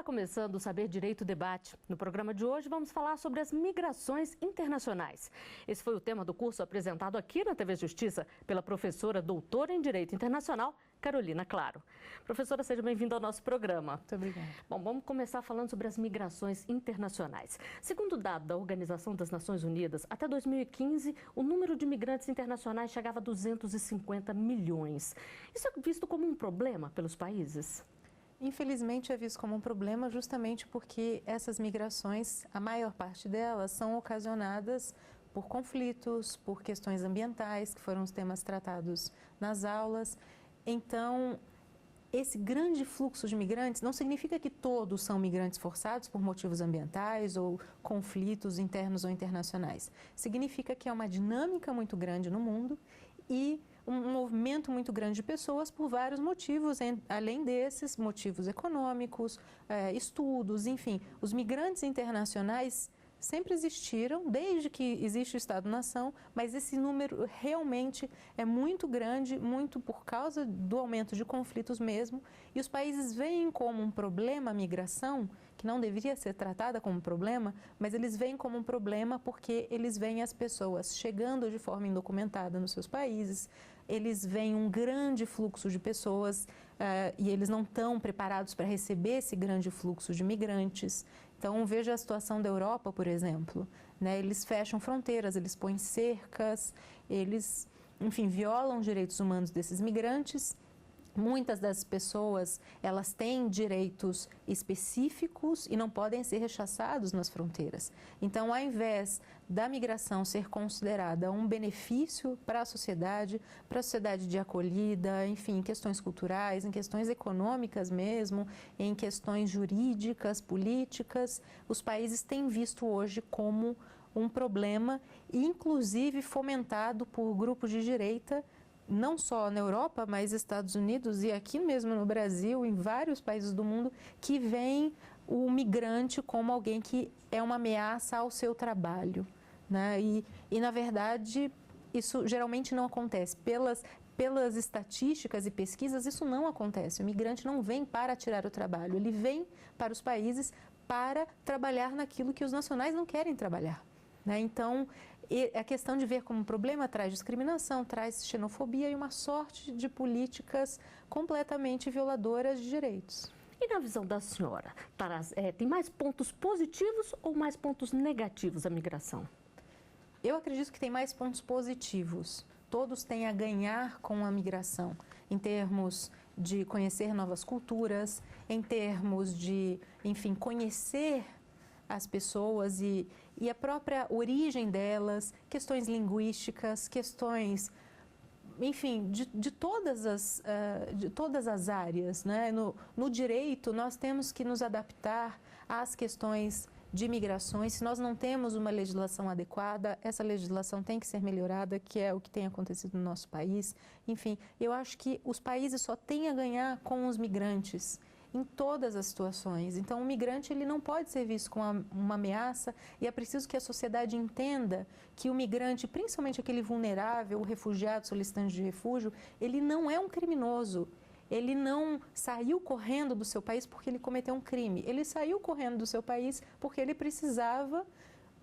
começando o Saber Direito Debate. No programa de hoje vamos falar sobre as migrações internacionais. Esse foi o tema do curso apresentado aqui na TV Justiça pela professora doutora em Direito Internacional, Carolina Claro. Professora, seja bem-vinda ao nosso programa. Muito obrigada. Bom, vamos começar falando sobre as migrações internacionais. Segundo o dado da Organização das Nações Unidas, até 2015, o número de migrantes internacionais chegava a 250 milhões. Isso é visto como um problema pelos países? Infelizmente é visto como um problema justamente porque essas migrações, a maior parte delas, são ocasionadas por conflitos, por questões ambientais, que foram os temas tratados nas aulas. Então, esse grande fluxo de migrantes não significa que todos são migrantes forçados por motivos ambientais ou conflitos internos ou internacionais. Significa que é uma dinâmica muito grande no mundo e um movimento muito grande de pessoas por vários motivos, além desses motivos econômicos, estudos, enfim. Os migrantes internacionais sempre existiram, desde que existe o Estado-nação, mas esse número realmente é muito grande, muito por causa do aumento de conflitos mesmo, e os países veem como um problema a migração, que não deveria ser tratada como um problema, mas eles veem como um problema porque eles veem as pessoas chegando de forma indocumentada nos seus países, eles veem um grande fluxo de pessoas e eles não estão preparados para receber esse grande fluxo de migrantes. Então, veja a situação da Europa, por exemplo, né? Eles fecham fronteiras, eles põem cercas, eles, enfim, violam os direitos humanos desses migrantes. Muitas das pessoas, elas têm direitos específicos e não podem ser rechaçados nas fronteiras. Então, ao invés da migração ser considerada um benefício para a sociedade de acolhida, enfim, em questões culturais, em questões econômicas mesmo, em questões jurídicas, políticas, os países têm visto hoje como um problema, inclusive fomentado por grupos de direita, não só na Europa, mas Estados Unidos e aqui mesmo no Brasil, em vários países do mundo, que veem o migrante como alguém que é uma ameaça ao seu trabalho, né? E na verdade, isso geralmente não acontece. Pelas estatísticas e pesquisas, isso não acontece. O migrante não vem para tirar o trabalho, ele vem para os países para trabalhar naquilo que os nacionais não querem trabalhar, né? Então, a questão de ver como um problema traz discriminação, traz xenofobia e uma sorte de políticas completamente violadoras de direitos. E na visão da senhora, tem mais pontos positivos ou mais pontos negativos a migração? Eu acredito que tem mais pontos positivos. Todos têm a ganhar com a migração, em termos de conhecer novas culturas, em termos de, enfim, conhecer as pessoas e a própria origem delas, questões linguísticas, questões, enfim, de todas as áreas, né? No direito, nós temos que nos adaptar às questões de migrações. Se nós não temos uma legislação adequada, essa legislação tem que ser melhorada, que é o que tem acontecido no nosso país. Enfim, eu acho que os países só têm a ganhar com os migrantes em todas as situações. Então, o migrante ele não pode ser visto como uma ameaça e é preciso que a sociedade entenda que o migrante, principalmente aquele vulnerável, o refugiado, solicitante de refúgio, ele não é um criminoso. Ele não saiu correndo do seu país porque ele cometeu um crime. Ele saiu correndo do seu país porque ele precisava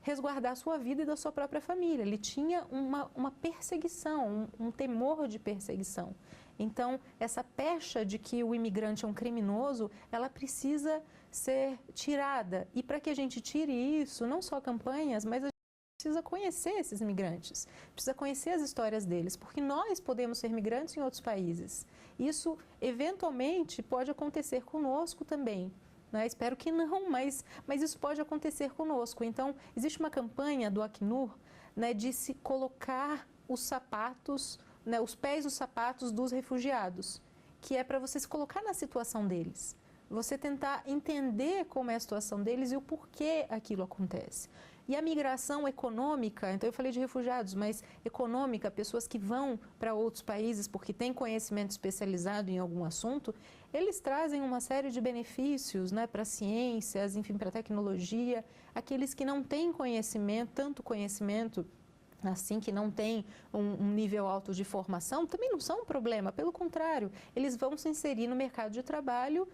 resguardar a sua vida e da sua própria família. Ele tinha uma perseguição, um temor de perseguição. Então, essa pecha de que o imigrante é um criminoso, ela precisa ser tirada. E para que a gente tire isso, não só campanhas, mas a gente precisa conhecer esses migrantes, precisa conhecer as histórias deles, porque nós podemos ser migrantes em outros países. Isso, eventualmente, pode acontecer conosco também, né? Espero que não, mas isso pode acontecer conosco. Então, existe uma campanha do Acnur, né, de se colocar os sapatos, né, os pés nos sapatos dos refugiados, que é para você se colocar na situação deles, você tentar entender como é a situação deles e o porquê aquilo acontece. E a migração econômica, então eu falei de refugiados, mas econômica, pessoas que vão para outros países porque têm conhecimento especializado em algum assunto, eles trazem uma série de benefícios, né, para ciências, enfim, para tecnologia. Aqueles que não têm conhecimento, tanto conhecimento assim, que não têm um nível alto de formação, também não são um problema. Pelo contrário, eles vão se inserir no mercado de trabalho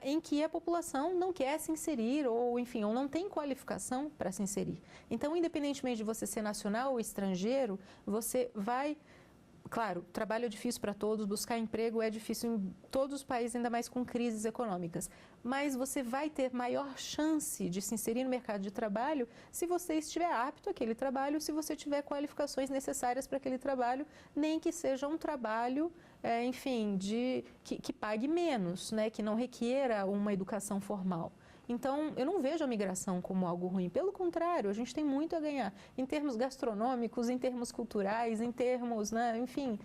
em que a população não quer se inserir ou, enfim, ou não tem qualificação para se inserir. Então, independentemente de você ser nacional ou estrangeiro, você vai... Claro, trabalho é difícil para todos, buscar emprego é difícil em todos os países, ainda mais com crises econômicas. Mas você vai ter maior chance de se inserir no mercado de trabalho se você estiver apto àquele trabalho, se você tiver qualificações necessárias para aquele trabalho, nem que seja um trabalho, enfim, que pague menos, né, que não requiera uma educação formal. Então, eu não vejo a migração como algo ruim. Pelo contrário, a gente tem muito a ganhar em termos gastronômicos, em termos culturais, em termos, né, enfim,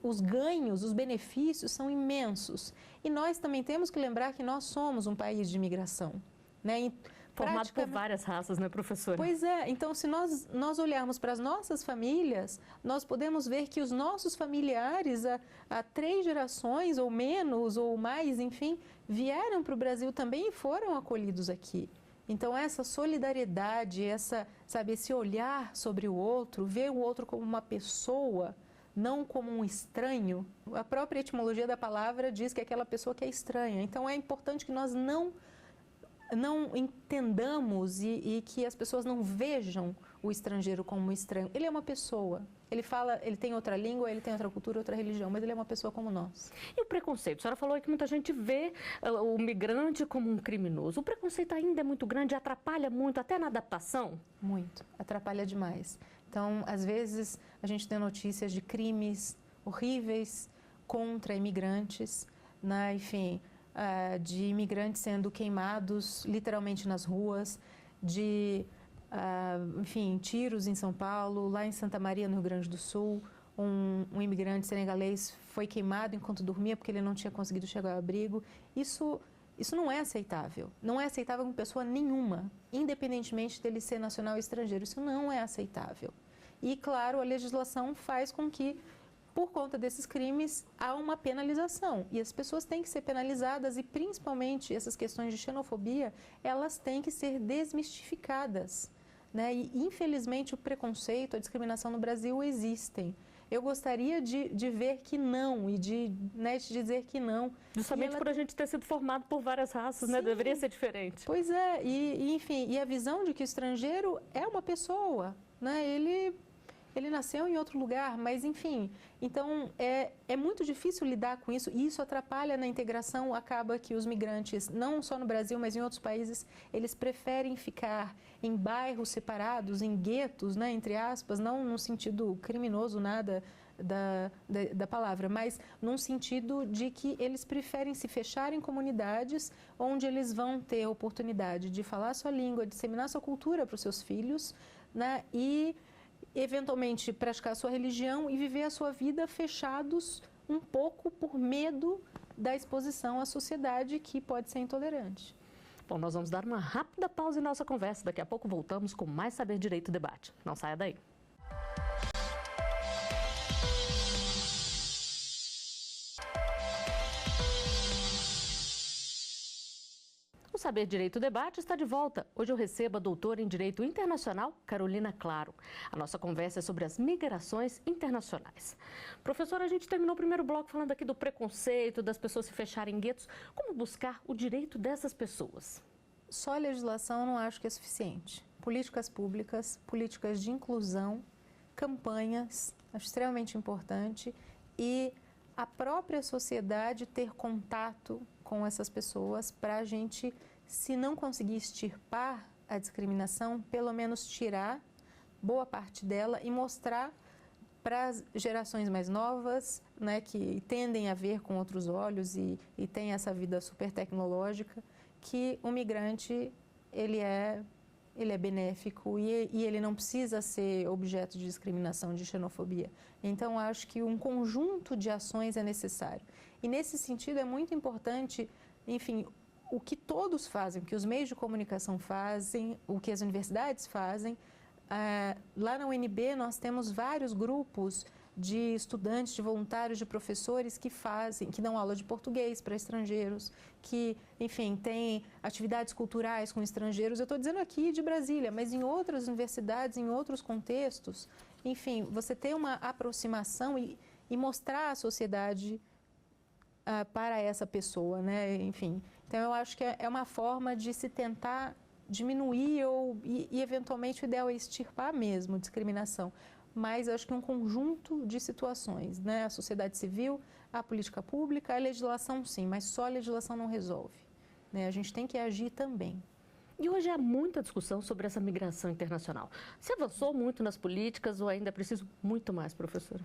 os ganhos, os benefícios são imensos. E nós também temos que lembrar que nós somos um país de imigração, né? Formado por várias raças, né, professora? Pois é. Então, se nós olharmos para as nossas famílias, nós podemos ver que os nossos familiares, há 3 gerações, ou menos, ou mais, enfim, vieram para o Brasil também e foram acolhidos aqui. Então, essa solidariedade, esse olhar sobre o outro, ver o outro como uma pessoa, não como um estranho. A própria etimologia da palavra diz que é aquela pessoa que é estranha. Então, é importante que nós não entendamos e que as pessoas não vejam o estrangeiro como um estranho. Ele é uma pessoa. Ele fala, ele tem outra língua, ele tem outra cultura, outra religião, mas ele é uma pessoa como nós. E o preconceito? A senhora falou que muita gente vê o migrante como um criminoso. O preconceito ainda é muito grande, atrapalha muito, até na adaptação? Muito, atrapalha demais. Então, às vezes, a gente tem notícias de crimes horríveis contra imigrantes, né? Enfim, de imigrantes sendo queimados literalmente nas ruas, enfim, tiros em São Paulo, lá em Santa Maria, no Rio Grande do Sul, um imigrante senegalês foi queimado enquanto dormia porque ele não tinha conseguido chegar ao abrigo. Isso não é aceitável. Não é aceitável com pessoa nenhuma, independentemente dele ser nacional ou estrangeiro. Isso não é aceitável. E, claro, a legislação faz com que, por conta desses crimes, há uma penalização. E as pessoas têm que ser penalizadas e, principalmente, essas questões de xenofobia, elas têm que ser desmistificadas, né? E, infelizmente, o preconceito, a discriminação no Brasil existem. Eu gostaria de ver que não e de dizer que não. Justamente por a gente ter sido formado por várias raças, né? Deveria ser diferente. Pois é. Enfim, e a visão de que o estrangeiro é uma pessoa, né? Ele nasceu em outro lugar, mas enfim, então é muito difícil lidar com isso e isso atrapalha na integração. Acaba que os migrantes, não só no Brasil, mas em outros países, eles preferem ficar em bairros separados, em guetos, né, entre aspas, não no sentido criminoso, nada da palavra, mas num sentido de que eles preferem se fechar em comunidades onde eles vão ter a oportunidade de falar a sua língua, disseminar a sua cultura para os seus filhos, né, e eventualmente praticar a sua religião e viver a sua vida fechados um pouco por medo da exposição à sociedade que pode ser intolerante. Bom, nós vamos dar uma rápida pausa em nossa conversa. Daqui a pouco voltamos com mais Saber Direito Debate. Não saia daí. O Saber Direito Debate está de volta. Hoje eu recebo a doutora em Direito Internacional, Carolina Claro. A nossa conversa é sobre as migrações internacionais. Professora, a gente terminou o primeiro bloco falando aqui do preconceito, das pessoas se fecharem em guetos. Como buscar o direito dessas pessoas? Só a legislação eu não acho que é suficiente. Políticas públicas, políticas de inclusão, campanhas, acho extremamente importante, e a própria sociedade ter contato com essas pessoas para a gente, se não conseguir extirpar a discriminação, pelo menos tirar boa parte dela e mostrar para as gerações mais novas, né, que tendem a ver com outros olhos e têm essa vida super tecnológica, que o migrante ele é benéfico e ele não precisa ser objeto de discriminação, de xenofobia. Então, acho que um conjunto de ações é necessário. E, nesse sentido, é muito importante, enfim, o que todos fazem, o que os meios de comunicação fazem, o que as universidades fazem. Lá na UNB, nós temos vários grupos de estudantes, de voluntários, de professores que dão aula de português para estrangeiros, que, enfim, têm atividades culturais com estrangeiros. Eu estou dizendo aqui de Brasília, mas em outras universidades, em outros contextos, enfim, você ter uma aproximação e mostrar à sociedade para essa pessoa, né? Enfim, então eu acho que é uma forma de se tentar diminuir e eventualmente o ideal é extirpar mesmo discriminação, mas eu acho que um conjunto de situações, né? A sociedade civil, a política pública, a legislação sim, mas só a legislação não resolve, né? A gente tem que agir também. E hoje há muita discussão sobre essa migração internacional. Se avançou muito nas políticas ou ainda é preciso muito mais, professora?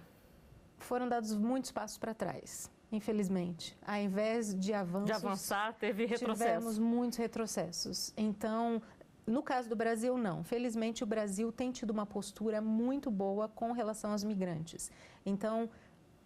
Foram dados muitos passos para trás, infelizmente. Ao invés de avanços... De avançar, teve retrocesso. Tivemos muitos retrocessos. Então, no caso do Brasil, não. Felizmente, o Brasil tem tido uma postura muito boa com relação aos migrantes. Então,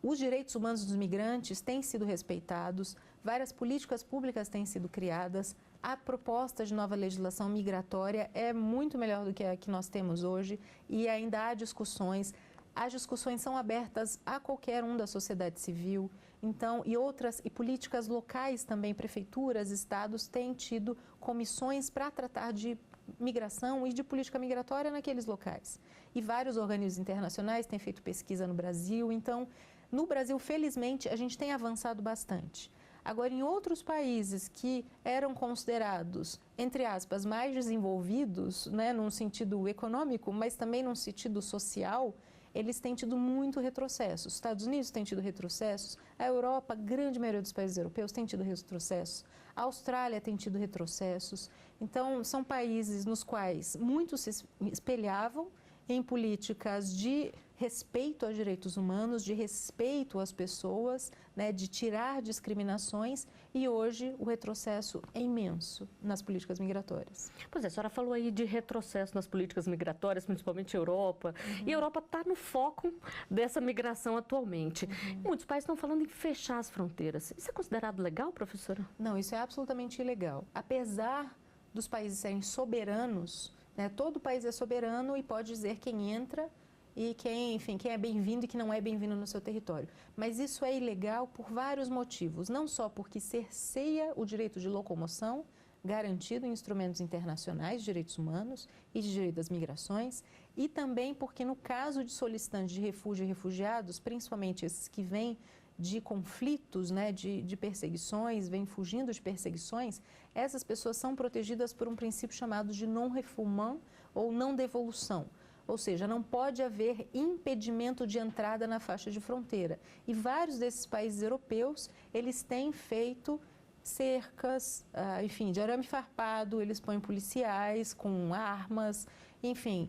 os direitos humanos dos migrantes têm sido respeitados, várias políticas públicas têm sido criadas, a proposta de nova legislação migratória é muito melhor do que a que nós temos hoje e ainda há discussões. As discussões são abertas a qualquer um da sociedade civil, então, e políticas locais também, prefeituras, estados têm tido comissões para tratar de migração e de política migratória naqueles locais. E vários organismos internacionais têm feito pesquisa no Brasil, então, no Brasil, felizmente, a gente tem avançado bastante. Agora, em outros países que eram considerados, entre aspas, mais desenvolvidos, né, num sentido econômico, mas também num sentido social, eles têm tido muito retrocesso. Os Estados Unidos têm tido retrocessos, a Europa, a grande maioria dos países europeus tem tido retrocessos, a Austrália tem tido retrocessos. Então, são países nos quais muitos se espelhavam em políticas de respeito aos direitos humanos, de respeito às pessoas, né, de tirar discriminações, e hoje o retrocesso é imenso nas políticas migratórias. Pois é, a senhora falou aí de retrocesso nas políticas migratórias, principalmente a Europa, e a Europa está no foco dessa migração atualmente. Muitos países estão falando em fechar as fronteiras. Isso é considerado legal, professora? Não, isso é absolutamente ilegal. Apesar dos países serem soberanos, né, todo país é soberano e pode dizer quem entra e quem é bem-vindo e quem não é bem-vindo no seu território. Mas isso é ilegal por vários motivos, não só porque cerceia o direito de locomoção, garantido em instrumentos internacionais de direitos humanos e de direito das migrações, e também porque no caso de solicitantes de refúgio e refugiados, principalmente esses que vêm de conflitos, né, de perseguições, vêm fugindo de perseguições, essas pessoas são protegidas por um princípio chamado de non-refoulement ou não devolução. Ou seja, não pode haver impedimento de entrada na faixa de fronteira. E vários desses países europeus, eles têm feito cercas, enfim, de arame farpado, eles põem policiais com armas, enfim,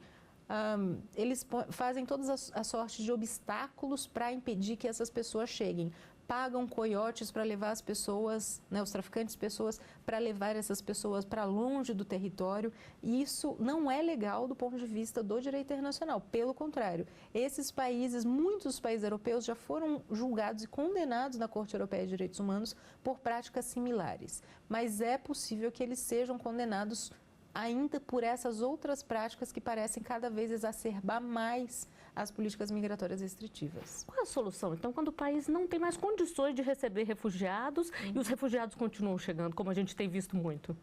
eles fazem todas as sortes de obstáculos para impedir que essas pessoas cheguem. Pagam coiotes para levar as pessoas, né, os traficantes de pessoas, para levar essas pessoas para longe do território. E isso não é legal do ponto de vista do direito internacional. Pelo contrário, esses países, muitos países europeus já foram julgados e condenados na Corte Europeia de Direitos Humanos por práticas similares. Mas é possível que eles sejam condenados ainda por essas outras práticas que parecem cada vez exacerbar mais as políticas migratórias restritivas. Qual é a solução, então, quando o país não tem mais condições de receber refugiados e os refugiados continuam chegando, como a gente tem visto muito?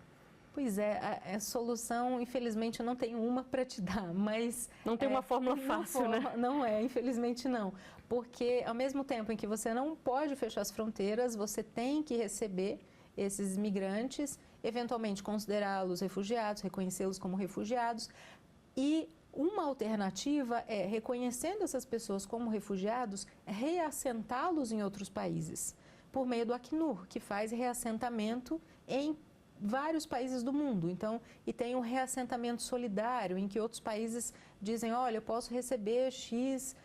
Pois é, a solução, infelizmente, eu não tenho uma para te dar, mas... Não tem uma fórmula fácil, né? Não é, infelizmente não. Porque, ao mesmo tempo em que você não pode fechar as fronteiras, você tem que receber esses migrantes, eventualmente considerá-los refugiados, reconhecê-los como refugiados. E uma alternativa é, reconhecendo essas pessoas como refugiados, reassentá-los em outros países, por meio do Acnur, que faz reassentamento em vários países do mundo. Então, e tem um reassentamento solidário, em que outros países dizem, olha, eu posso receber X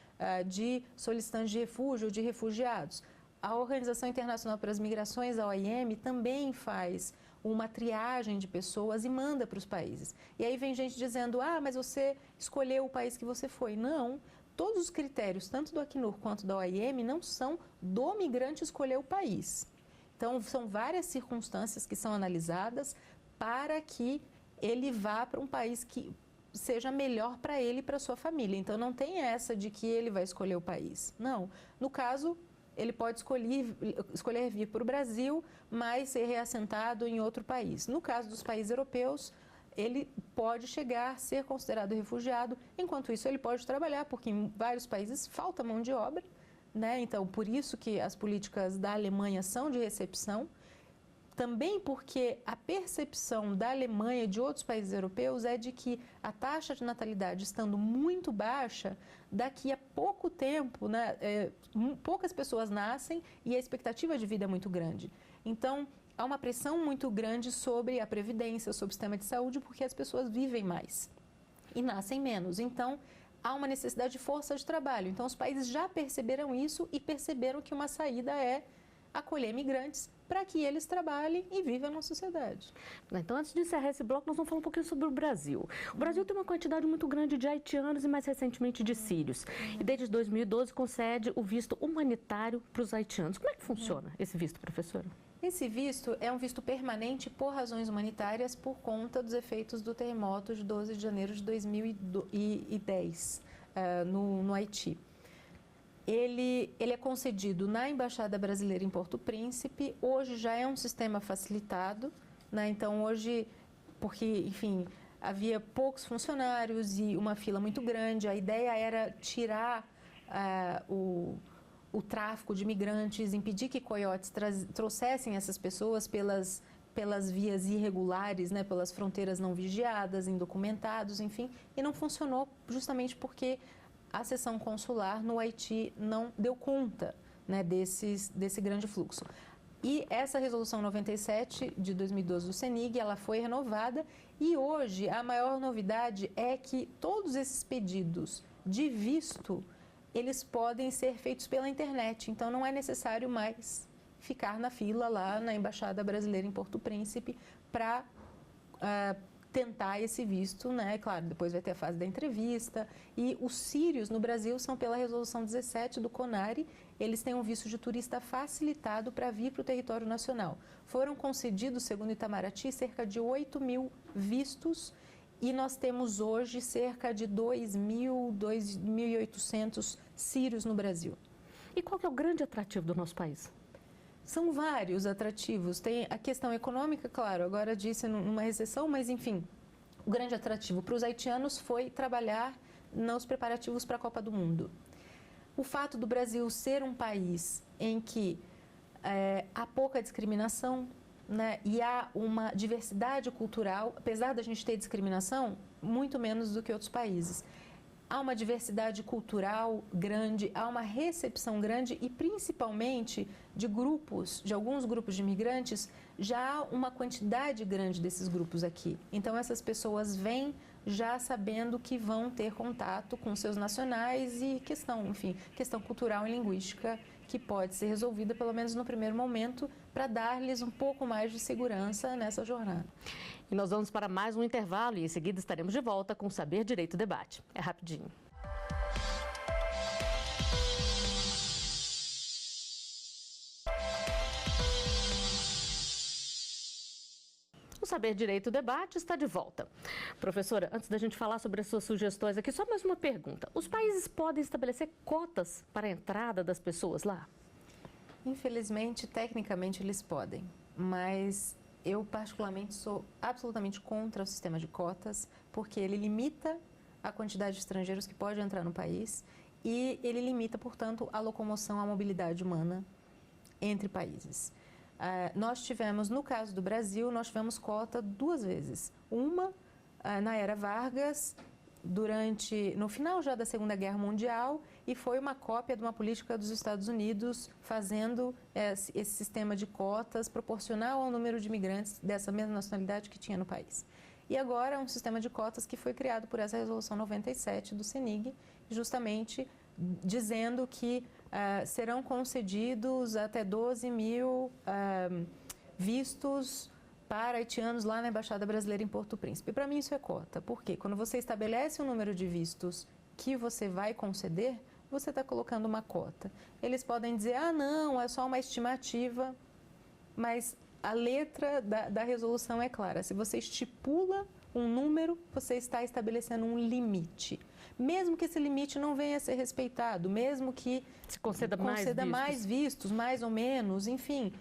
de solicitantes de refúgio ou de refugiados. A Organização Internacional para as Migrações, a OIM, também faz uma triagem de pessoas e manda para os países. E aí vem gente dizendo, mas você escolheu o país que você foi. Não, todos os critérios, tanto do Acnur quanto da OIM, não são do migrante escolher o país. Então, são várias circunstâncias que são analisadas para que ele vá para um país que seja melhor para ele e para a sua família. Então, não tem essa de que ele vai escolher o país. Não. No caso, ele pode escolher vir para o Brasil, mas ser reassentado em outro país. No caso dos países europeus, ele pode chegar a ser considerado refugiado. Enquanto isso, ele pode trabalhar, porque em vários países falta mão de obra, né? Então, por isso que as políticas da Alemanha são de recepção. Também porque a percepção da Alemanha e de outros países europeus é de que a taxa de natalidade estando muito baixa, daqui a pouco tempo, né, poucas pessoas nascem e a expectativa de vida é muito grande. Então, há uma pressão muito grande sobre a previdência, sobre o sistema de saúde, porque as pessoas vivem mais e nascem menos. Então, há uma necessidade de força de trabalho. Então, os países já perceberam isso e perceberam que uma saída é acolher imigrantes para que eles trabalhem e vivam na sociedade. Então, antes de encerrar esse bloco, nós vamos falar um pouquinho sobre o Brasil. O Brasil tem uma quantidade muito grande de haitianos e, mais recentemente, de sírios. E desde 2012 concede o visto humanitário para os haitianos. Como é que funciona esse visto, professora? Esse visto é um visto permanente por razões humanitárias por conta dos efeitos do terremoto de 12 de janeiro de 2010 no Haiti. Ele é concedido na Embaixada Brasileira em Porto Príncipe. Hoje já é um sistema facilitado, né? Então hoje, porque, enfim, havia poucos funcionários e uma fila muito grande, a ideia era tirar o tráfico de imigrantes, impedir que coiotes trouxessem essas pessoas pelas vias irregulares, né? Pelas fronteiras não vigiadas, indocumentados, enfim, e não funcionou justamente porque a seção consular no Haiti não deu conta, né, desse grande fluxo. E essa resolução 97 de 2012 do CENIG, ela foi renovada e hoje a maior novidade é que todos esses pedidos de visto, eles podem ser feitos pela internet, então não é necessário mais ficar na fila lá na Embaixada Brasileira em Porto Príncipe para tentar esse visto, né? Claro, depois vai ter a fase da entrevista. E os sírios no Brasil são pela resolução 17 do CONARE, eles têm um visto de turista facilitado para vir para o território nacional. Foram concedidos, segundo Itamaraty, cerca de 8.000 vistos e nós temos hoje cerca de 2.800 sírios no Brasil. E qual que é o grande atrativo do nosso país? São vários atrativos. Tem a questão econômica, claro, agora disse numa recessão, mas enfim, o grande atrativo para os haitianos foi trabalhar nos preparativos para a Copa do Mundo. O fato do Brasil ser um país em que há pouca discriminação, né, e há uma diversidade cultural, apesar da gente ter discriminação, muito menos do que outros países. Há uma diversidade cultural grande, há uma recepção grande e, principalmente, de alguns grupos de imigrantes, já há uma quantidade grande desses grupos aqui. Então, essas pessoas vêm já sabendo que vão ter contato com seus nacionais e questão cultural e linguística que pode ser resolvida, pelo menos no primeiro momento, para dar-lhes um pouco mais de segurança nessa jornada. E nós vamos para mais um intervalo e em seguida estaremos de volta com o Saber Direito Debate. É rapidinho. O Saber Direito Debate está de volta. Professora, antes da gente falar sobre as suas sugestões aqui, só mais uma pergunta. Os países podem estabelecer cotas para a entrada das pessoas lá? Infelizmente, tecnicamente, eles podem, mas eu particularmente sou absolutamente contra o sistema de cotas, porque ele limita a quantidade de estrangeiros que pode entrar no país e ele limita, portanto, a locomoção, a mobilidade humana entre países. Nós tivemos, no caso do Brasil, nós tivemos cota 2 vezes. Uma na era Vargas, no final já da Segunda Guerra Mundial, e foi uma cópia de uma política dos Estados Unidos fazendo esse sistema de cotas proporcional ao número de imigrantes dessa mesma nacionalidade que tinha no país. E agora é um sistema de cotas que foi criado por essa resolução 97 do CENIG, justamente dizendo que serão concedidos até 12.000 vistos para haitianos lá na Embaixada Brasileira em Porto Príncipe. Para mim isso é cota, porque quando você estabelece um número de vistos que você vai conceder, você está colocando uma cota. Eles podem dizer, não, é só uma estimativa, mas a letra da resolução é clara. Se você estipula um número, você está estabelecendo um limite. Mesmo que esse limite não venha a ser respeitado, mesmo que se conceda mais vistos, mais ou menos, enfim,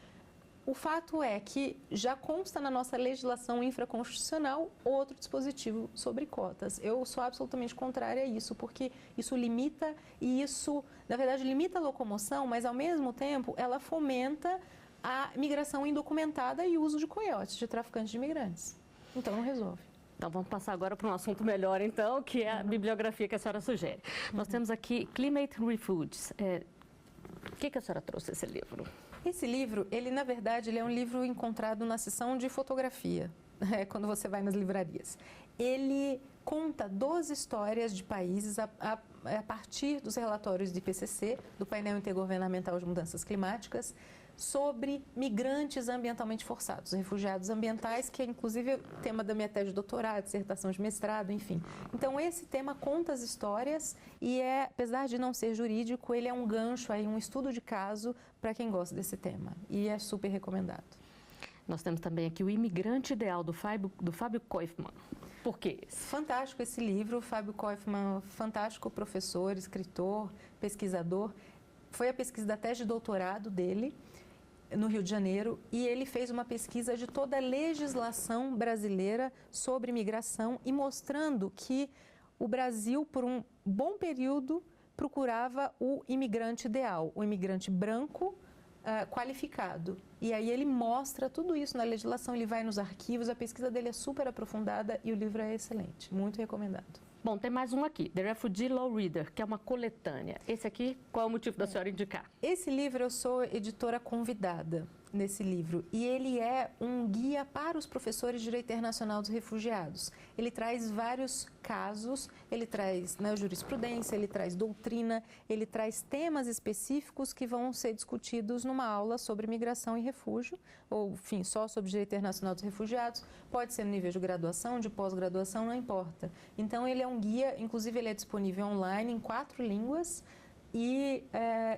O fato é que já consta na nossa legislação infraconstitucional outro dispositivo sobre cotas. Eu sou absolutamente contrária a isso, porque isso limita, e isso, na verdade, limita a locomoção, mas, ao mesmo tempo, ela fomenta a migração indocumentada e o uso de coiotes, de traficantes de imigrantes. Então, não resolve. Então, vamos passar agora para um assunto melhor, então, que é a bibliografia que a senhora sugere. Nós temos aqui Climate Refugees. Por que a senhora trouxe esse livro? Esse livro, na verdade, ele é um livro encontrado na seção de fotografia, quando você vai nas livrarias. Ele conta 12 histórias de países a partir dos relatórios do IPCC, do Painel Intergovernamental de Mudanças Climáticas, sobre migrantes ambientalmente forçados, refugiados ambientais, que é inclusive o tema da minha tese de doutorado, dissertação de mestrado, enfim. Então, esse tema conta as histórias e, apesar de não ser jurídico, ele é um gancho, aí, um estudo de caso para quem gosta desse tema, e é super recomendado. Nós temos também aqui O Imigrante Ideal, do Fábio Koifman. Por que esse? Fantástico esse livro, o Fábio Koifman, fantástico professor, escritor, pesquisador. Foi a pesquisa da tese de doutorado dele, no Rio de Janeiro, e ele fez uma pesquisa de toda a legislação brasileira sobre imigração e mostrando que o Brasil, por um bom período, procurava o imigrante ideal, o imigrante branco, qualificado. E aí ele mostra tudo isso na legislação, ele vai nos arquivos, a pesquisa dele é super aprofundada e o livro é excelente, muito recomendado. Bom, tem mais um aqui, The Refugee Law Reader, que é uma coletânea. Esse aqui, qual é o motivo da senhora indicar? Esse livro, eu sou editora convidada nesse livro, e ele é um guia para os professores de Direito Internacional dos Refugiados. Ele traz vários casos, ele traz jurisprudência, ele traz doutrina, ele traz temas específicos que vão ser discutidos numa aula sobre migração e refúgio, ou, enfim, só sobre Direito Internacional dos Refugiados, pode ser no nível de graduação, de pós-graduação, não importa. Então, ele é um guia, inclusive ele é disponível online em 4 línguas, e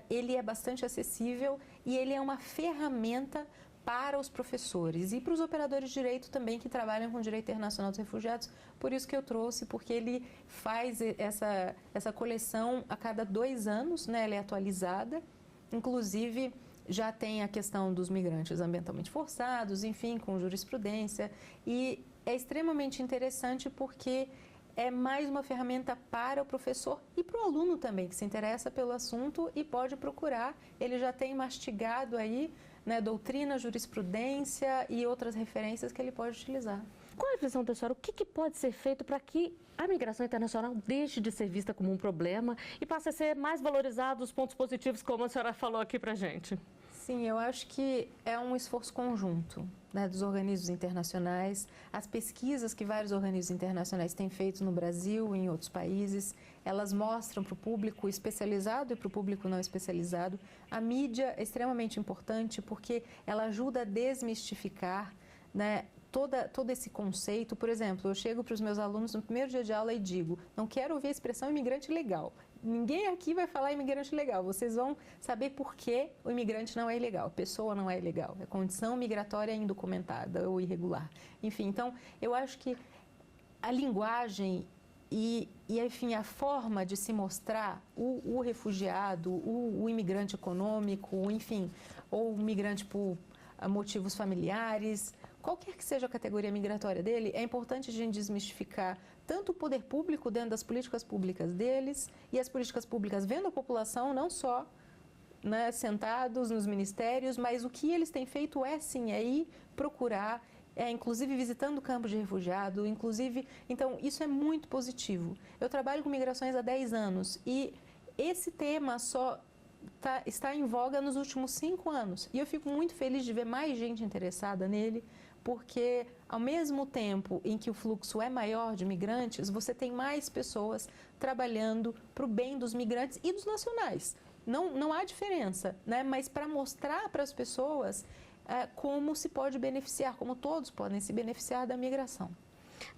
ele é bastante acessível e ele é uma ferramenta para os professores e para os operadores de direito também que trabalham com direito internacional dos refugiados. Por isso que eu trouxe, porque ele faz essa coleção a cada 2 anos, né? Ela é atualizada, inclusive já tem a questão dos migrantes ambientalmente forçados, enfim, com jurisprudência, e é extremamente interessante porque é mais uma ferramenta para o professor e para o aluno também, que se interessa pelo assunto e pode procurar. Ele já tem mastigado aí, né, doutrina, jurisprudência e outras referências que ele pode utilizar. Qual é a visão da senhora? O que pode ser feito para que a migração internacional deixe de ser vista como um problema e passe a ser mais valorizado os pontos positivos, como a senhora falou aqui para a gente? Sim, eu acho que é um esforço conjunto, né, dos organismos internacionais. As pesquisas que vários organismos internacionais têm feito no Brasil e em outros países, elas mostram para o público especializado e para o público não especializado. A mídia é extremamente importante porque ela ajuda a desmistificar, né, todo esse conceito. Por exemplo, eu chego para os meus alunos no primeiro dia de aula e digo: não quero ouvir a expressão imigrante legal. Ninguém aqui vai falar imigrante legal. Vocês vão saber por que o imigrante não é ilegal, a pessoa não é ilegal. É condição migratória indocumentada ou irregular. Enfim, então, eu acho que a linguagem enfim, a forma de se mostrar o refugiado, o imigrante econômico, enfim, ou o migrante por motivos familiares, qualquer que seja a categoria migratória dele, é importante a gente desmistificar tanto o poder público dentro das políticas públicas deles e as políticas públicas vendo a população, não só, né, sentados nos ministérios, mas o que eles têm feito é sim, é ir procurar, inclusive visitando campos de refugiado, inclusive, então isso é muito positivo. Eu trabalho com migrações há 10 anos e esse tema só está em voga nos últimos 5 anos e eu fico muito feliz de ver mais gente interessada nele, porque ao mesmo tempo em que o fluxo é maior de migrantes, você tem mais pessoas trabalhando para o bem dos migrantes e dos nacionais. Não há diferença, né? Mas para mostrar para as pessoas como se pode beneficiar, como todos podem se beneficiar da migração.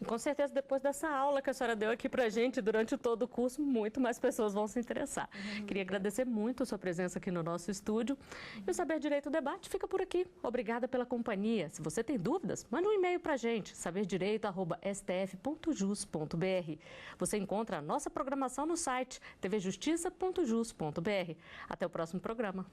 Com certeza, depois dessa aula que a senhora deu aqui para a gente, durante todo o curso, muito mais pessoas vão se interessar. Queria agradecer muito a sua presença aqui no nosso estúdio. E o Saber Direito Debate fica por aqui. Obrigada pela companhia. Se você tem dúvidas, manda um e-mail para a gente, saberdireito@stf.jus.br. Você encontra a nossa programação no site tvjustiça.jus.br. Até o próximo programa.